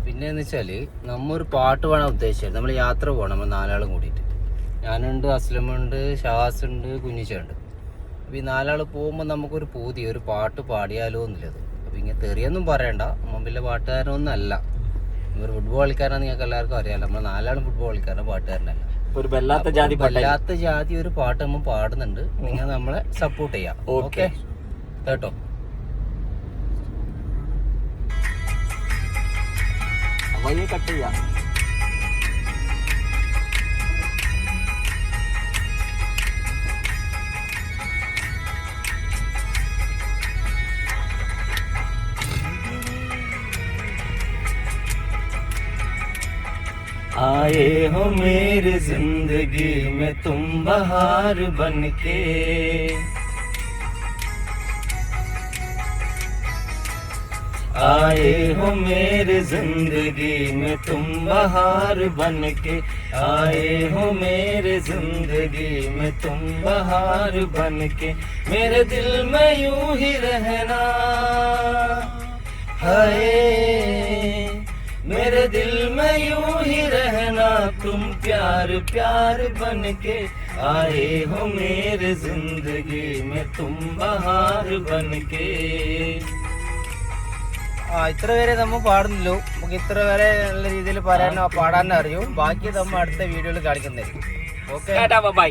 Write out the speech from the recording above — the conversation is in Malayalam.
പിന്നെന്ന് വെച്ചാല് നമ്മൊരു പാട്ട് വേണം ഉദ്ദേശിച്ചത്. നമ്മൾ യാത്ര പോകണം, നമ്മൾ 4 ആളും കൂടിയിട്ട്. ഞാനുണ്ട്, അസ്ലമുണ്ട്, ഷഹാസ് ഉണ്ട്, കുഞ്ഞിച്ചുണ്ട്. അപ്പോൾ ഈ 4 ആൾ പോകുമ്പോൾ നമുക്കൊരു ഒരു പാട്ട് പാടിയാലോ എന്നുള്ളത്. അപ്പോൾ ഇങ്ങനെ തെറിയൊന്നും പറയണ്ട, മുമ്പിലെ പാട്ടുകാരനൊന്നും അല്ല. ഒരു ഫുട്ബോൾ കളിക്കാരാണ്, നിങ്ങൾക്ക് എല്ലാവർക്കും അറിയാമല്ലോ. നമ്മൾ 4 ആളും ഫുട്ബോൾ കളിക്കാരൻ, പാട്ടുകാരനല്ല. ഒരു വല്ലാത്ത ജാതി ഒരു പാട്ട് നമ്മൾ പാടുന്നുണ്ട്. നിങ്ങൾ നമ്മളെ സപ്പോർട്ട് ചെയ്യാം. ഓക്കെ കേട്ടോ. വഴിയെ കട്ട് ചെയ്യാം. आए हो मेरी जिंदगी में तुम बहार बन के, आए हो मेरी जिंदगी में तुम बहार बन के, आए हो मेरी जिंदगी में तुम बहार बन के, मेरे दिल में यूं ही रहना, हाय मेरे दिल में यूं ही रहना, तुम प्यार प्यार बन के, आए हो मेरे जिंदगी में तुम बहार बन के. ഇത്ര വരെ നമ്മൾ പാടുന്നല്ലോ. നമുക്ക് ഇത്ര വരെ നല്ല രീതിയിൽ പാടാനോ അറിയും. ബാക്കി നമ്മൾ അടുത്ത വീഡിയോയിൽ കാണിക്കുന്നതായിരിക്കും. Okay, by.